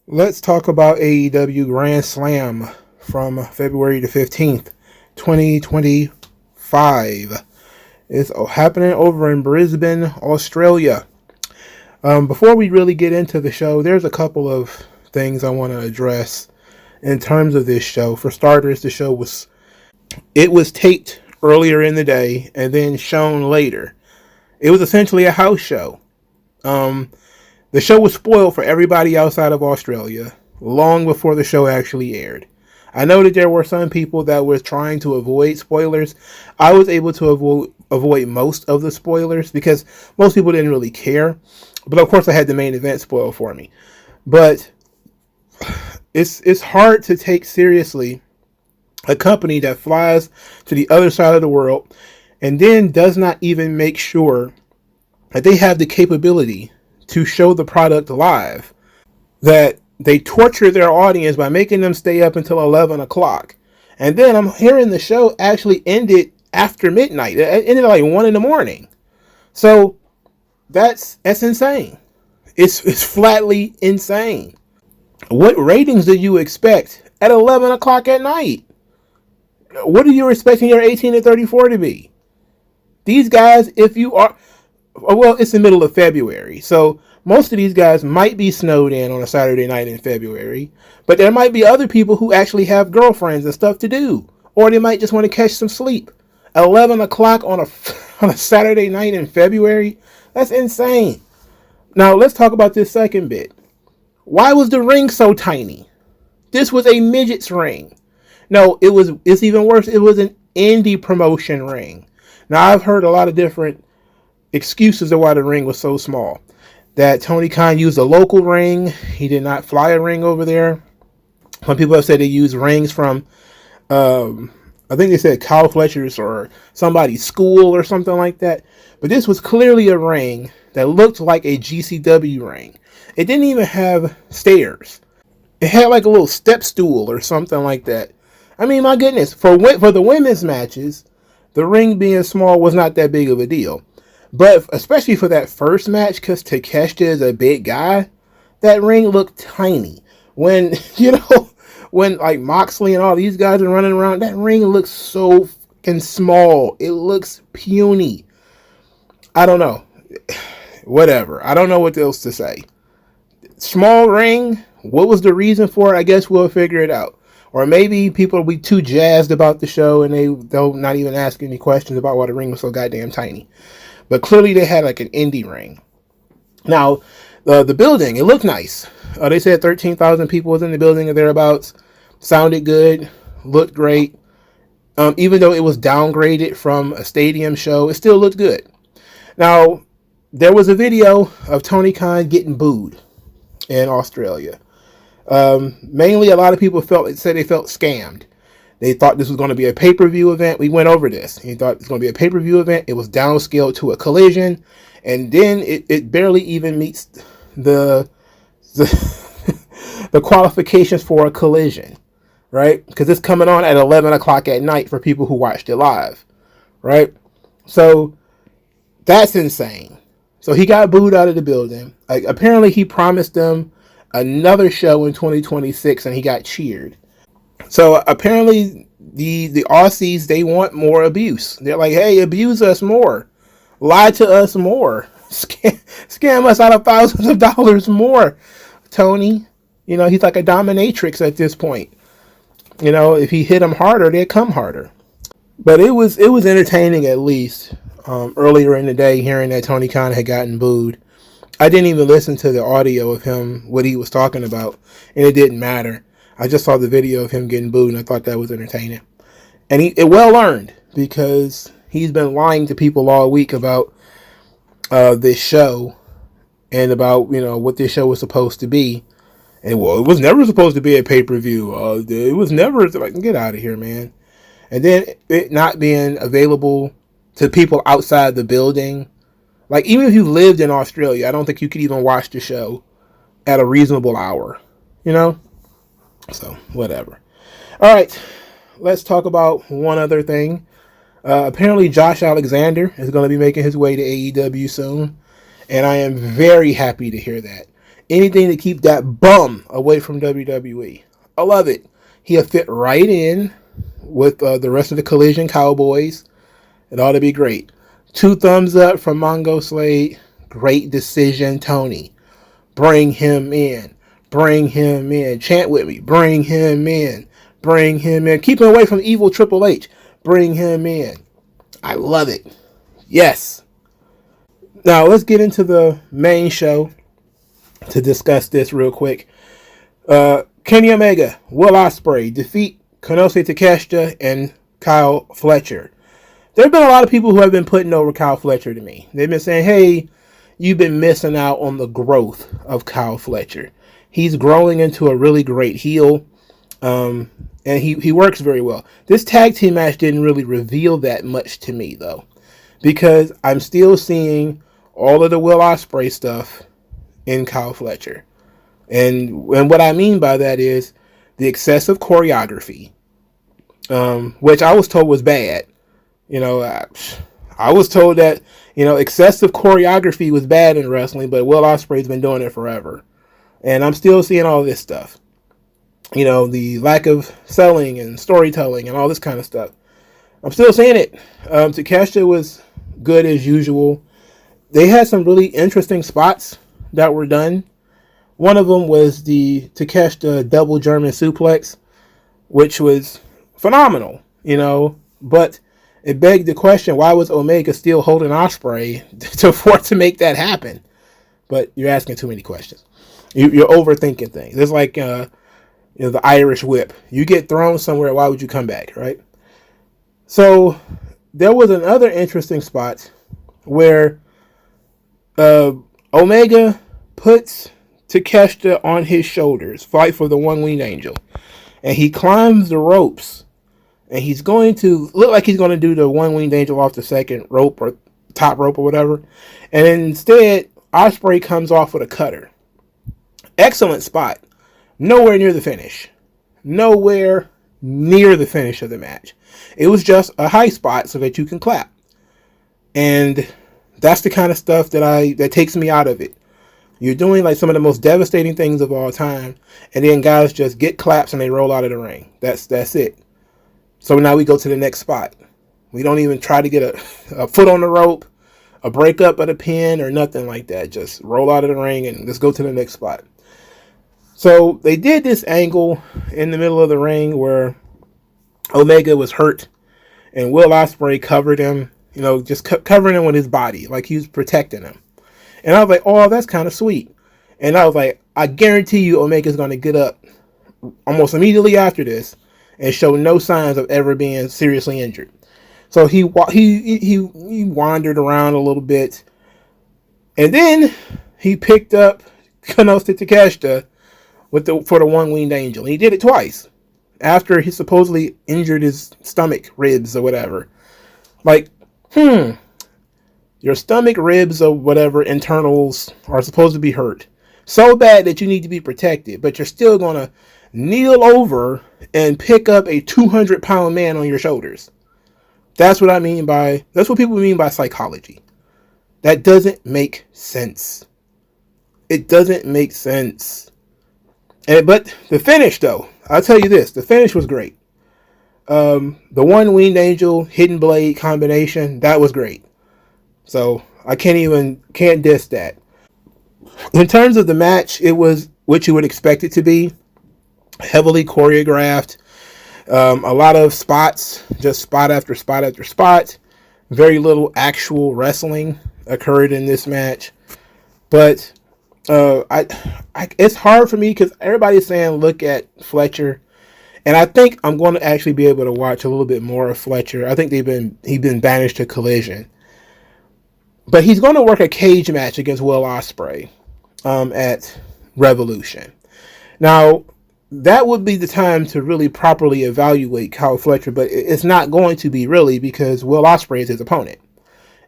Let's talk about AEW Grand Slam from February the 15th, 2025. It's happening over in Brisbane, Australia. Before we really get into the show, there's a couple of things I want to address in terms of this show. For starters, the show was taped earlier in the day and then shown later. It was essentially a house show. The show was spoiled for everybody outside of Australia long before the show actually aired. I know that there were some people that were trying to avoid spoilers. I was able to avoid most of the spoilers because most people didn't really care. But of course I had the main event spoiled for me. But it's hard to take seriously a company that flies to the other side of the world and then does not even make sure that they have the capability to show the product live, that they torture their audience by making them stay up until 11 o'clock. And then I'm hearing the show actually ended after midnight. It ended at like 1 in the morning. So that's insane. It's flatly insane. What ratings do you expect at 11 o'clock at night? What are you expecting your 18 to 34 to be? These guys, if you are... Well, it's the middle of February, so most of these guys might be snowed in on a Saturday night in February, but there might be other people who actually have girlfriends and stuff to do, or they might just want to catch some sleep. 11 o'clock on a Saturday night in February? That's insane. Now, let's talk about this second bit. Why was the ring so tiny? This was a midget's ring. No, it's even worse. It was an indie promotion ring. Now, I've heard a lot of different excuses of why the ring was so small. That Tony Khan used a local ring. He did not fly a ring over there. Some people have said they used rings from, I think they said Kyle Fletcher's or somebody's school or something like that. But this was clearly a ring that looked like a GCW ring. It didn't even have stairs. It had like a little step stool or something like that. I mean, my goodness, for the women's matches, the ring being small was not that big of a deal. But especially for that first match, because Takeshita is a big guy, that ring looked tiny. When, when like Moxley and all these guys are running around, that ring looks so fucking small. It looks puny. I don't know. Whatever. I don't know what else to say. Small ring. What was the reason for it? I guess we'll figure it out. Or maybe people will be too jazzed about the show and they'll not even ask any questions about why the ring was so goddamn tiny. But clearly they had like an indie ring. Now, the building, it looked nice. They said 13,000 people was in the building or thereabouts. Sounded good. Looked great. Even though it was downgraded from a stadium show, it still looked good. Now, there was a video of Tony Khan getting booed in Australia. Mainly, a lot of people said they felt scammed. They thought this was going to be a pay-per-view event. We went over this. He thought it was going to be a pay-per-view event. It was downscaled to a collision. And then it barely even meets the qualifications for a collision. Right? Because it's coming on at 11 o'clock at night for people who watched it live. Right? So, that's insane. So, he got booed out of the building. Like, apparently, he promised them another show in 2026 and he got cheered. So apparently the Aussies, they want more abuse. They're like, hey, abuse us more. Lie to us more. Scam us out of thousands of dollars more, Tony. He's like a dominatrix at this point. If he hit them harder, they'd come harder. But it was entertaining at least. Earlier in the day, hearing that Tony Khan had gotten booed. I didn't even listen to the audio of him, what he was talking about, and it didn't matter. I just saw the video of him getting booed, and I thought that was entertaining. And it well earned, because he's been lying to people all week about this show, and about, what this show was supposed to be. And, well, it was never supposed to be a pay-per-view. It was never, like, get out of here, man. And then it not being available to people outside the building. Like, even if you lived in Australia, I don't think you could even watch the show at a reasonable hour. So, whatever. All right, let's talk about one other thing. Apparently, Josh Alexander is going to be making his way to AEW soon, and I am very happy to hear that. Anything to keep that bum away from WWE. I love it. He'll fit right in with the rest of the Collision Cowboys. It ought to be great. 2 thumbs up from MagMongoSlade. Great decision, Tony. Bring him in. Bring him in. Chant with me. Bring him in. Bring him in. Keep him away from evil Triple H. Bring him in. I love it. Yes. Now let's get into the main show to discuss this real quick. Kenny Omega, Will Ospreay defeat Konosuke Takeshita and Kyle Fletcher. There have been a lot of people who have been putting over Kyle Fletcher to me. They've been saying, hey, you've been missing out on the growth of Kyle Fletcher. He's growing into a really great heel, and he works very well. This tag team match didn't really reveal that much to me, though, because I'm still seeing all of the Will Ospreay stuff in Kyle Fletcher. And what I mean by that is the excessive choreography, which I was told was bad. You know, I was told that, you know, excessive choreography was bad in wrestling, but Will Ospreay's been doing it forever. And I'm still seeing all this stuff. You know, the lack of selling and storytelling and all this kind of stuff. I'm still seeing it. Takeshita was good as usual. They had some really interesting spots that were done. One of them was the Takeshita double German suplex, which was phenomenal, you know, but it begged the question, why was Omega still holding Ospreay to make that happen? But you're asking too many questions. You're overthinking things. It's like the Irish whip. You get thrown somewhere, why would you come back, right? So there was another interesting spot where Omega puts Takeshita on his shoulders, fight for the one-winged angel, and he climbs the ropes. And he's going to look like he's going to do the one-winged angel off the second rope or top rope or whatever. And instead, Ospreay comes off with a cutter. Excellent spot. Nowhere near the finish. Nowhere near the finish of the match. It was just a high spot so that you can clap. And that's the kind of stuff that takes me out of it. You're doing like some of the most devastating things of all time, and then guys just get claps and they roll out of the ring. That's it. So now we go to the next spot. We don't even try to get a foot on the rope, a breakup of the pin, or nothing like that. Just roll out of the ring and let's go to the next spot. So they did this angle in the middle of the ring where Omega was hurt and Will Ospreay covered him, you know, just covering him with his body, like he was protecting him. And I was like, oh, that's kind of sweet. And I was like, I guarantee you Omega's going to get up almost immediately after this and show no signs of ever being seriously injured. So he wandered around a little bit, and then he picked up Konosuke Takeshita for the one-winged angel. And he did it twice after he supposedly injured his stomach, ribs, or whatever. Like, your stomach, ribs, or whatever internals are supposed to be hurt so bad that you need to be protected, but you're still gonna kneel over and pick up a 200-pound man on your shoulders. That's what people mean by psychology. That doesn't make sense. It doesn't make sense. But the finish, though, I'll tell you this, the finish was great. The one-winged angel, hidden blade combination, that was great. So I can't diss that. In terms of the match, it was what you would expect it to be. Heavily choreographed. A lot of spots, just spot after spot after spot. Very little actual wrestling occurred in this match. But it's hard for me because everybody's saying look at Fletcher. And I think I'm going to actually be able to watch a little bit more of Fletcher. I think he's been banished to Collision. But he's going to work a cage match against Will Ospreay at Revolution. Now, that would be the time to really properly evaluate Kyle Fletcher, but it's not going to be really because Will Ospreay is his opponent.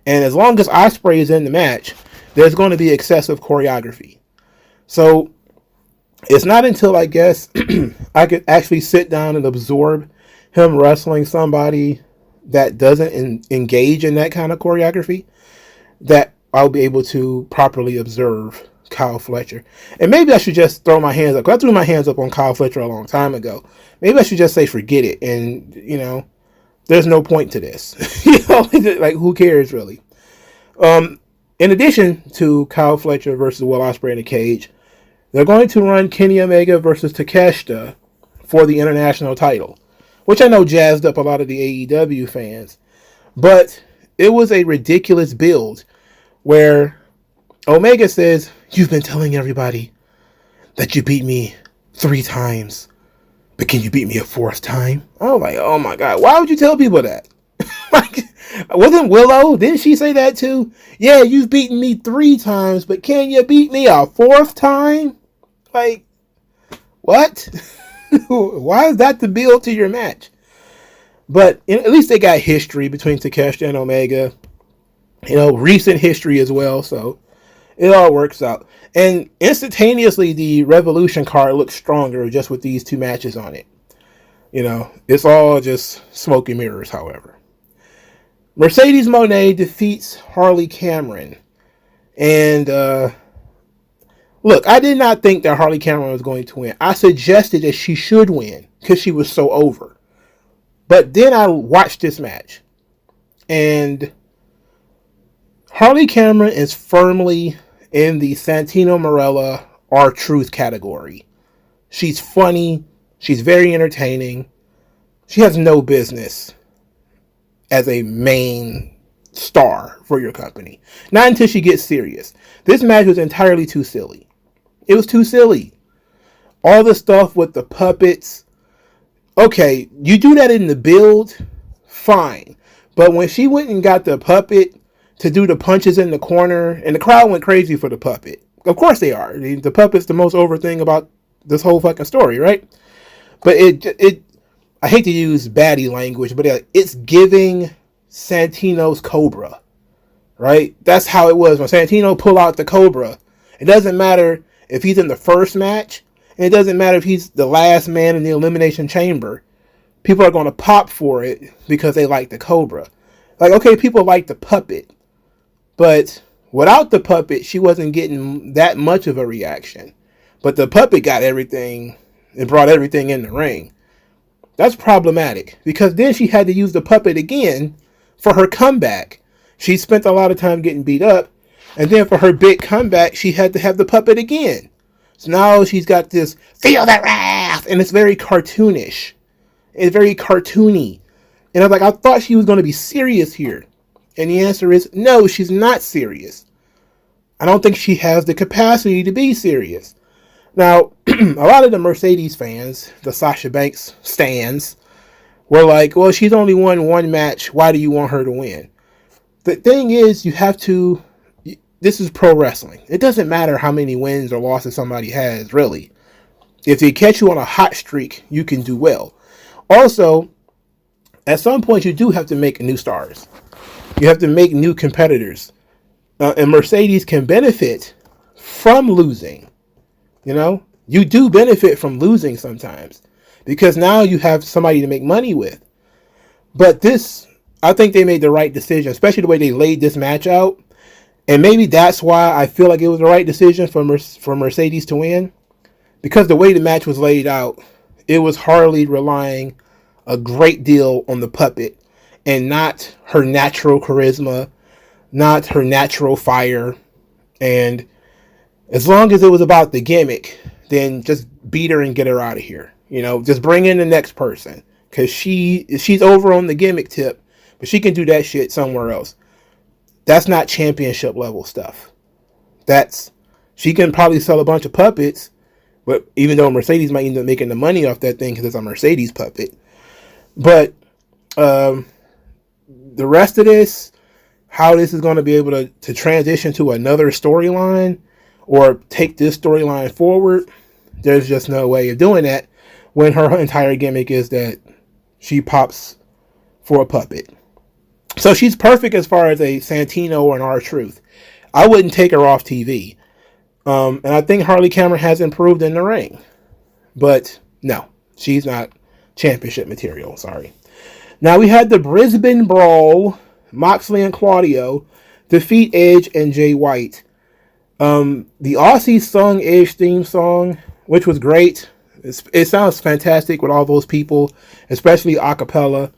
And as long as Ospreay is in the match, there's going to be excessive choreography. So it's not until, I guess, I could actually sit down and absorb him wrestling somebody that doesn't engage in that kind of choreography, that I'll be able to properly observe Kyle Fletcher. And maybe I should just throw my hands up. 'Cause I threw my hands up on Kyle Fletcher a long time ago. Maybe I should just say forget it. And, there's no point to this. Like, who cares, really? In addition to Kyle Fletcher versus Will Ospreay in a cage, they're going to run Kenny Omega versus Takeshita for the international title, which I know jazzed up a lot of the AEW fans. But it was a ridiculous build where Omega says, "You've been telling everybody that you beat me 3 times, but can you beat me a 4th time?" I was like, oh my God, why would you tell people that? Like, wasn't Willow? Didn't she say that too? Yeah, you've beaten me 3 times, but can you beat me a 4th time? Like, what? Why is that the build to your match? But at least they got history between Takeshita and Omega. Recent history as well, so it all works out. And instantaneously, the Revolution card looks stronger just with these 2 matches on it. It's all just smoke and mirrors, however. Mercedes Moné defeats Harley Cameron. And, look, I did not think that Harley Cameron was going to win. I suggested that she should win because she was so over. But then I watched this match. And Harley Cameron is firmly in the Santino Marella R-Truth category. She's funny. She's very entertaining. She has no business as a main star for your company. Not until she gets serious. This match was entirely too silly. It was too silly. All the stuff with the puppets. Okay, you do that in the build, fine. But when she went and got the puppet to do the punches in the corner, and the crowd went crazy for the puppet. Of course they are. The puppet's the most over thing about this whole fucking story, right? But I hate to use baddie language, but it's giving Santino's Cobra, right? That's how it was when Santino pulled out the Cobra. It doesn't matter if he's in the first match, and it doesn't matter if he's the last man in the Elimination Chamber. People are going to pop for it because they like the Cobra. Like, okay, people like the puppet, but without the puppet, she wasn't getting that much of a reaction. But the puppet got everything and brought everything in the ring. That's problematic because then she had to use the puppet again for her comeback. She spent a lot of time getting beat up, and then for her big comeback, she had to have the puppet again. So now she's got this feel that wrath, and it's very cartoonish. It's very cartoony. And I was like, I thought she was going to be serious here. And the answer is no, she's not serious. I don't think she has the capacity to be serious. Now, a lot of the Mercedes fans, the Sasha Banks stans, were like, well, she's only won 1 match. Why do you want her to win? The thing is, this is pro wrestling. It doesn't matter how many wins or losses somebody has, really. If they catch you on a hot streak, you can do well. Also, at some point, you do have to make new stars. You have to make new competitors. And Mercedes can benefit from losing. You do benefit from losing sometimes. Because now you have somebody to make money with. But I think they made the right decision, especially the way they laid this match out. And maybe that's why I feel like it was the right decision for Mercedes to win. Because the way the match was laid out, it was Harley relying a great deal on the puppet and not her natural charisma, not her natural fire. And as long as it was about the gimmick, then just beat her and get her out of here. Just bring in the next person. Because she's over on the gimmick tip, but she can do that shit somewhere else. That's not championship level stuff. She can probably sell a bunch of puppets, but even though Mercedes might end up making the money off that thing because it's a Mercedes puppet. But the rest of this, how this is going to be able to transition to another storyline or take this storyline forward, there's just no way of doing that when her entire gimmick is that she pops for a puppet. So she's perfect as far as a Santino or an R-Truth. I wouldn't take her off TV. And I think Harley Cameron has improved in the ring. But no, she's not championship material. Sorry. Now we had the Brisbane Brawl. Moxley and Claudio defeat Edge and Jay White. The Aussies sung Edge theme song, which was great. It sounds fantastic with all those people, especially a cappella.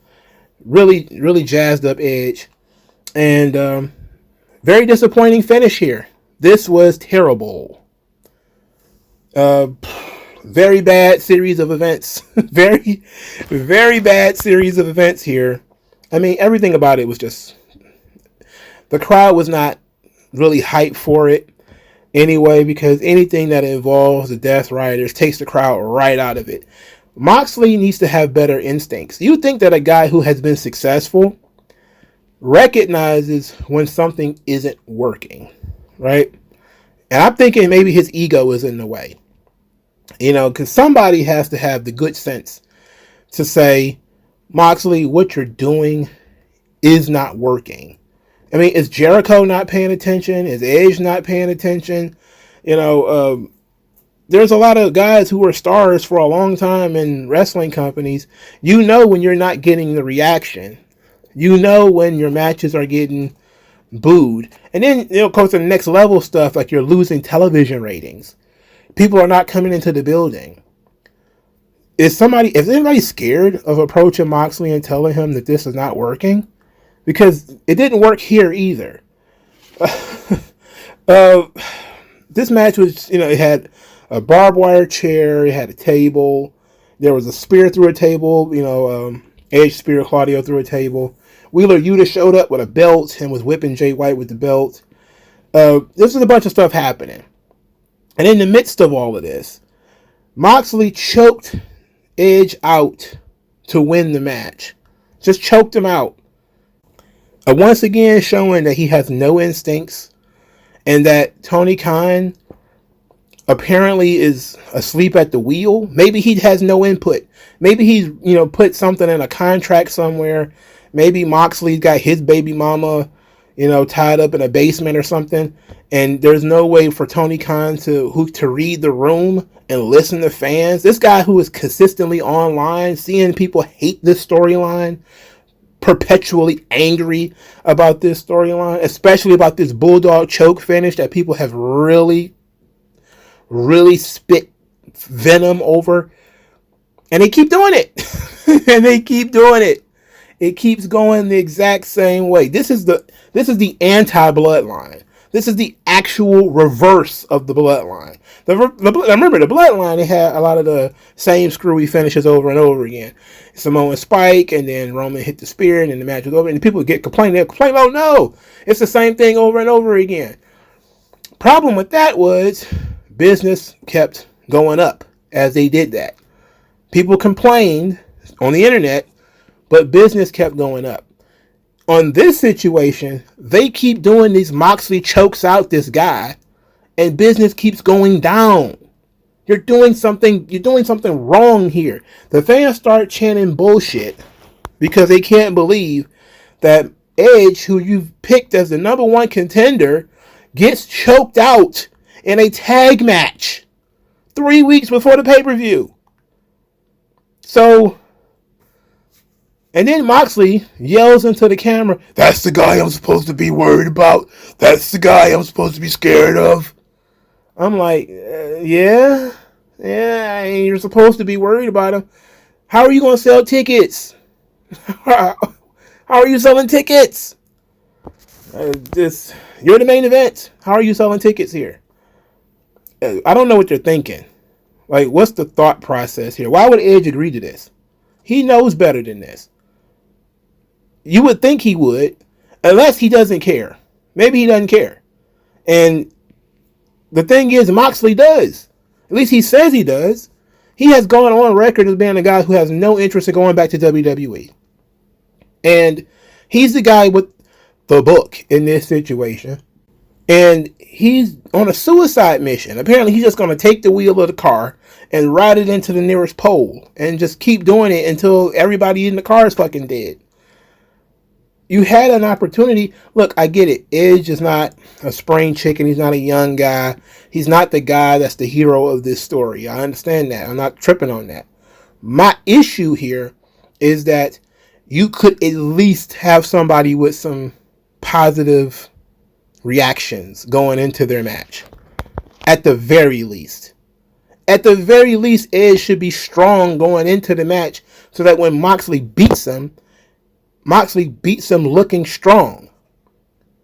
Really, really jazzed up Edge. And very disappointing finish here. This was terrible. Very bad series of events. Very, very bad series of events here. I mean, everything about it was just... The crowd was not really hyped for it anyway, because anything that involves the Death Riders takes the crowd right out of it. Moxley needs to have better instincts. You think that a guy who has been successful recognizes when something isn't working, right? And I'm thinking maybe his ego is in the way. You know, because somebody has to have the good sense to say, Moxley, what you're doing is not working. I mean, is Jericho not paying attention? Is Edge not paying attention? You know, there's a lot of guys who were stars for a long time in wrestling companies. You know when you're not getting the reaction. You know when your matches are getting booed. And then, you know, of course, the next level stuff, like you're losing television ratings. People are not coming into the building. Is anybody scared of approaching Moxley and telling him that this is not working? Because it didn't work here either. This match was, you know, it had a barbed wire chair, it had a table, there was a spear through a table, you know, Edge spear Claudio through a table. Wheeler Yuta showed up with a belt and was whipping Jay White with the belt. This is a bunch of stuff happening. And in the midst of all of this, Moxley choked Edge out to win the match. Just choked him out. Once again showing that he has no instincts and that Tony Khan apparently is asleep at the wheel. Maybe he has no input. Maybe he's, you know, put something in a contract somewhere. Maybe Moxley's got his baby mama, you know, tied up in a basement or something, and there's no way for Tony Khan to read the room and listen to fans. This guy who is consistently online, seeing people hate this storyline, perpetually angry about this storyline, especially about this bulldog choke finish that people have really, really spit venom over, and they keep doing it. And they keep doing it. It keeps going the exact same way. This is the anti-bloodline. This is the actual reverse of the bloodline. Remember, the bloodline, they had a lot of the same screwy finishes over and over again. Samoan Spike, and then Roman hit the spear, and then the match was over. And people get complaining. They complain, oh no, it's the same thing over and over again. Problem with that was business kept going up as they did that. People complained on the internet, but business kept going up. On this situation, they keep doing these Moxley chokes out this guy, and business keeps going down. You're doing something wrong here. The fans start chanting bullshit because they can't believe that Edge, who you've picked as the number one contender, gets choked out in a tag match 3 weeks before the pay-per-view. So, and then Moxley yells into the camera, "That's the guy I'm supposed to be worried about. That's the guy I'm supposed to be scared of." I'm like, yeah, you're supposed to be worried about him. How are you going to sell tickets? How are you selling tickets? You're the main event. How are you selling tickets here? I don't know what you're thinking. Like, what's the thought process here? Why would Edge agree to this? He knows better than this. You would think he would, unless he doesn't care. Maybe he doesn't care. And the thing is, Moxley does. At least he says he does. He has gone on record as being a guy who has no interest in going back to WWE. And he's the guy with the book in this situation. And he's on a suicide mission. Apparently, he's just going to take the wheel of the car and ride it into the nearest pole and just keep doing it until everybody in the car is fucking dead. You had an opportunity. Look, I get it. Edge is not a spring chicken. He's not a young guy. He's not the guy that's the hero of this story. I understand that. I'm not tripping on that. My issue here is that you could at least have somebody with some positive reactions going into their match. At the very least. At the very least, Edge should be strong going into the match so that when Moxley beats him looking strong.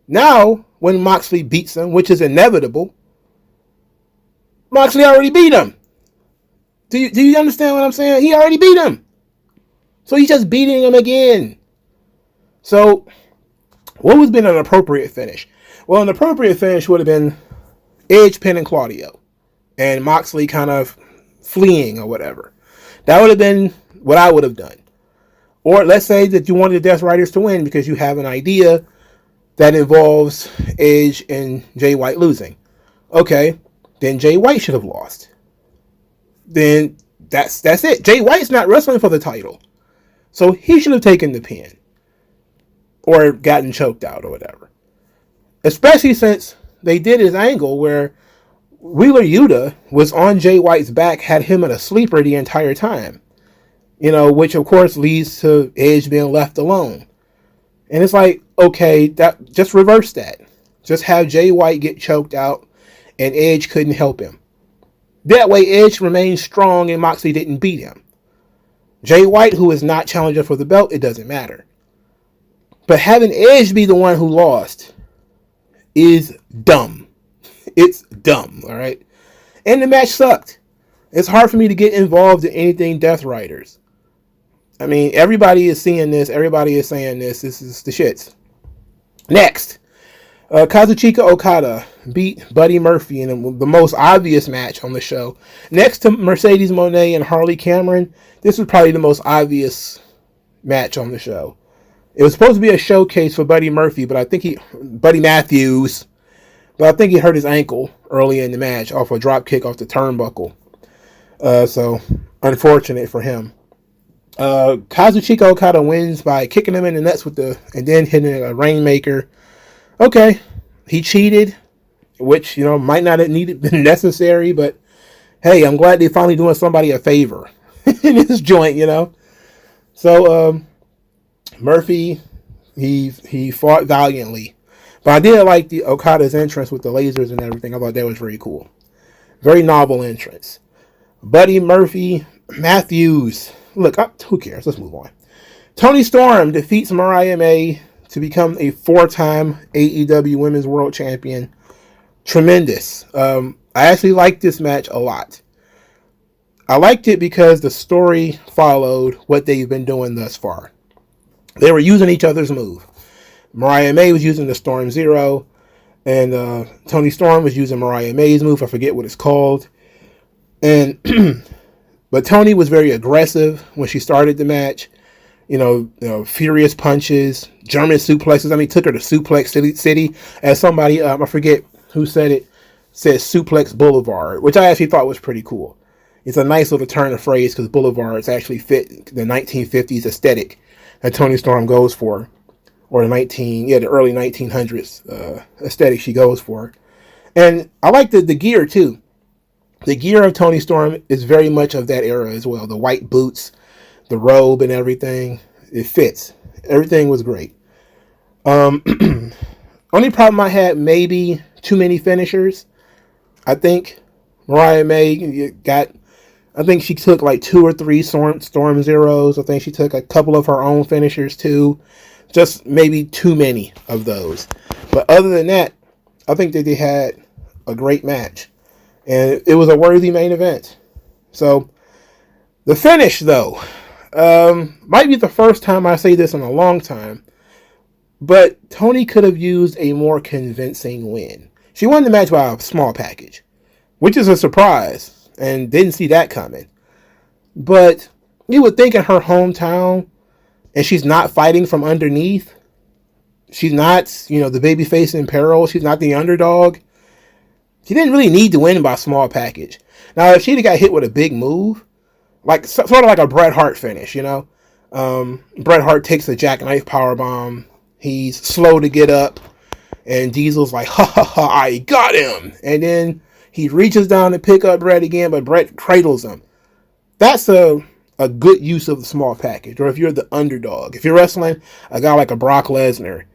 Now, when Moxley beats him, which is inevitable, Moxley already beat him. Do you understand what I'm saying? He already beat him. So he's just beating him again. So, what would have been an appropriate finish? Well, an appropriate finish would have been Edge pinning Claudio and Moxley kind of fleeing or whatever. That would have been what I would have done. Or let's say that you wanted the Death Riders to win because you have an idea that involves Edge and Jay White losing. Okay, then Jay White should have lost. Then that's it. Jay White's not wrestling for the title. So he should have taken the pin. Or gotten choked out or whatever. Especially since they did his angle where Wheeler Yuta was on Jay White's back, had him in a sleeper the entire time. You know, which of course leads to Edge being left alone. And it's like, okay, that just reverse that. Just have Jay White get choked out and Edge couldn't help him. That way Edge remained strong and Moxley didn't beat him. Jay White, who is not challenger for the belt, it doesn't matter. But having Edge be the one who lost is dumb. It's dumb, all right? And the match sucked. It's hard for me to get involved in anything Death Riders. I mean, everybody is seeing this. Everybody is saying this. This is the shits. Next, Kazuchika Okada beat Buddy Murphy in the most obvious match on the show. Next to Mercedes Moné and Harley Cameron, this was probably the most obvious match on the show. It was supposed to be a showcase for Buddy Murphy, but Buddy Matthews, but I think he hurt his ankle early in the match off a drop kick off the turnbuckle. So, unfortunate for him. Kazuchika Okada wins by kicking him in the nuts and then hitting a Rainmaker. Okay, he cheated, which, might not have been necessary, but hey, I'm glad they're finally doing somebody a favor in this joint, So, Murphy, he fought valiantly. But I did like the Okada's entrance with the lasers and everything. I thought that was very cool. Very novel entrance. Buddy Murphy, Matthews. Look, who cares? Let's move on. Toni Storm defeats Mariah May to become a 4-time AEW Women's World Champion. Tremendous. I actually liked this match a lot. I liked it because the story followed what they've been doing thus far. They were using each other's move. Mariah May was using the Storm Zero, and Toni Storm was using Mariah May's move. I forget what it's called. And but Toni was very aggressive when she started the match. Furious punches, German suplexes. I mean, took her to Suplex City. As somebody, I forget who said it, said Suplex Boulevard, which I actually thought was pretty cool. It's a nice little turn of phrase because boulevards actually fit the 1950s aesthetic that Toni Storm goes for, or the early 1900s aesthetic she goes for. And I like the gear too. The gear of Toni Storm is very much of that era as well. The white boots, the robe and everything, it fits. Everything was great. Only problem I had, maybe too many finishers. I think Mariah May I think she took like 2 or 3 Storm Zeros. I think she took a couple of her own finishers too. Just maybe too many of those. But other than that, I think that they had a great match. And it was a worthy main event. So, the finish though, might be the first time I say this in a long time, but Toni could have used a more convincing win. She won the match by a small package, which is a surprise, and didn't see that coming. But you would think in her hometown, and she's not fighting from underneath, she's not, the babyface in peril, she's not the underdog, she didn't really need to win by a small package. Now, if she'd have got hit with a big move, sort of like a Bret Hart finish, Bret Hart takes a jackknife powerbomb. He's slow to get up, and Diesel's like, ha ha ha, I got him. And then he reaches down to pick up Bret again, but Bret cradles him. That's a a good use of the small package, or if you're the underdog. If you're wrestling a guy like a Brock Lesnar,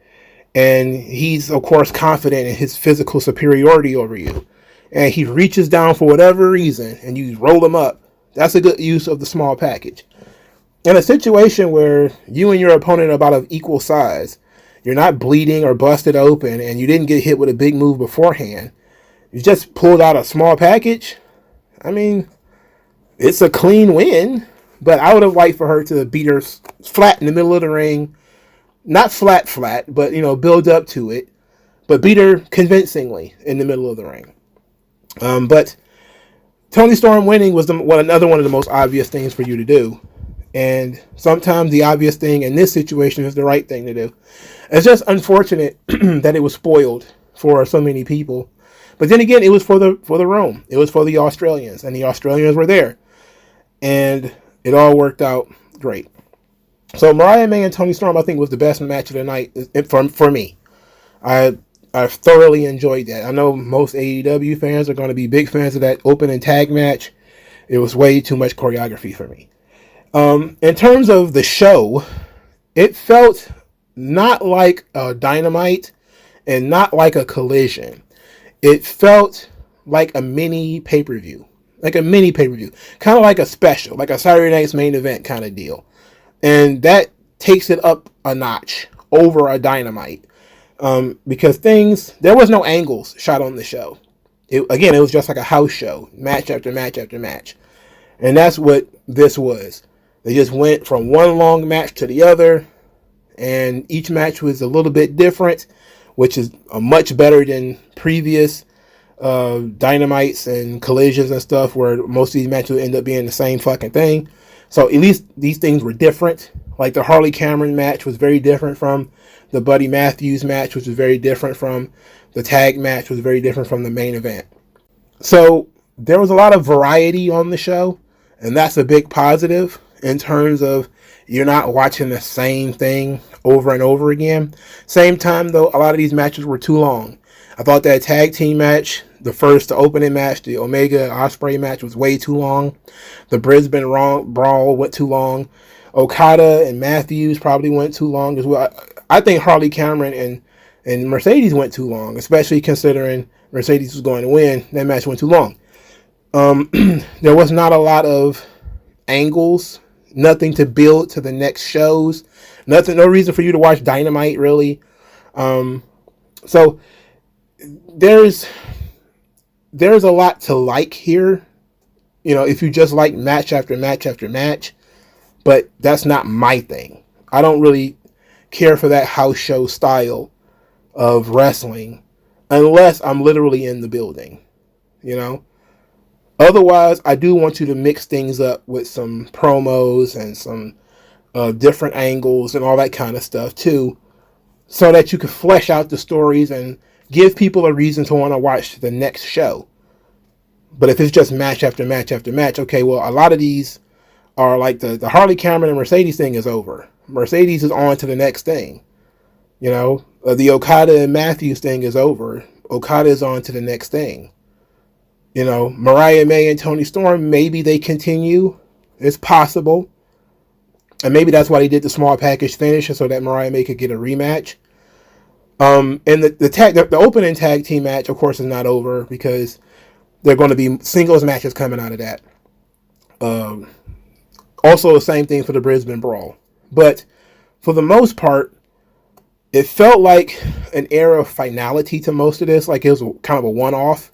and he's, of course, confident in his physical superiority over you, and he reaches down for whatever reason, and you roll him up, that's a good use of the small package. In a situation where you and your opponent are about of equal size, you're not bleeding or busted open, and you didn't get hit with a big move beforehand, you just pulled out a small package. I mean, it's a clean win, but I would have liked for her to beat her flat in the middle of the ring. Not flat, but, build up to it, but beat her convincingly in the middle of the ring. But Toni Storm winning was another one of the most obvious things for you to do. And sometimes the obvious thing in this situation is the right thing to do. It's just unfortunate that it was spoiled for so many people. But then again, it was for the Rome. It was for the Australians, and the Australians were there. And it all worked out great. So Mariah May and Toni Storm, I think, was the best match of the night for me. I thoroughly enjoyed that. I know most AEW fans are going to be big fans of that opening tag match. It was way too much choreography for me. In terms of the show, it felt not like a Dynamite and not like a Collision. It felt like a mini pay-per-view. Kind of like a special, like a Saturday Night's Main Event kind of deal. And that takes it up a notch over a Dynamite. Because there was no angles shot on the show. It was just like a house show, match after match after match. And that's what this was. They just went from one long match to the other, and each match was a little bit different, which is much better than previous Dynamites and Collisions and stuff, where most of these matches would end up being the same fucking thing. So at least these things were different. Like the Harley Cameron match was very different from the Buddy Matthews match, which was very different from the tag match, was very different from the main event. So there was a lot of variety on the show, and that's a big positive in terms of you're not watching the same thing over and over again. Same time, though, a lot of these matches were too long. I thought that tag team match, the opening match, the Omega Ospreay match, was way too long. The Brisbane brawl went too long. Okada and Matthews probably went too long as well. I think Harley Cameron and Mercedes went too long, especially considering Mercedes was going to win. That match went too long. There was not a lot of angles, nothing to build to the next shows, no reason for you to watch Dynamite, really. So there's a lot to like here, if you just like match after match after match, but that's not my thing. I don't really care for that house show style of wrestling unless I'm literally in the building, Otherwise, I do want you to mix things up with some promos and some different angles and all that kind of stuff too, so that you can flesh out the stories and give people a reason to want to watch the next show. But if it's just match after match after match, okay, well, a lot of these are like the Harley Cameron and Mercedes thing is over. Mercedes is on to the next thing. The Okada and Matthews thing is over. Okada is on to the next thing. Mariah May and Toni Storm, maybe they continue. It's possible. And maybe that's why they did the small package finish, so that Mariah May could get a rematch. And the opening tag team match, of course, is not over because there are going to be singles matches coming out of that. Also, the same thing for the Brisbane Brawl. But for the most part, it felt like an era of finality to most of this. Like it was kind of a one-off.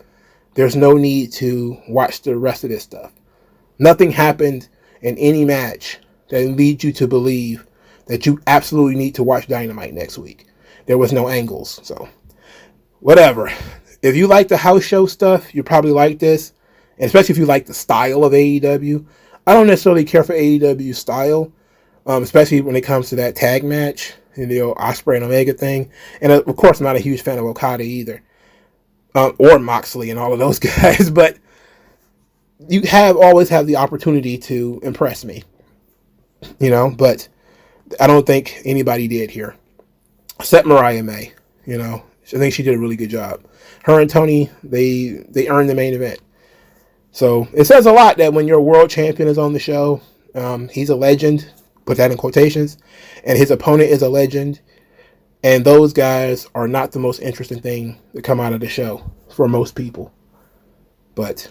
There's no need to watch the rest of this stuff. Nothing happened in any match that leads you to believe that you absolutely need to watch Dynamite next week. There was no angles, so whatever. If you like the house show stuff, you probably like this, and especially if you like the style of AEW. I don't necessarily care for AEW style, especially when it comes to that tag match, Ospreay and Omega thing. And of course, I'm not a huge fan of Okada either, or Moxley and all of those guys. But you always have the opportunity to impress me, But I don't think anybody did here, except Mariah May. I think she did a really good job. Her and Toni, they earned the main event. So it says a lot that when your world champion is on the show, He's a legend, put that in quotations, and his opponent is a legend. And those guys are not the most interesting thing to come out of the show for most people. But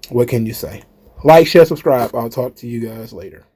what can you say? Like, share, subscribe. I'll talk to you guys later.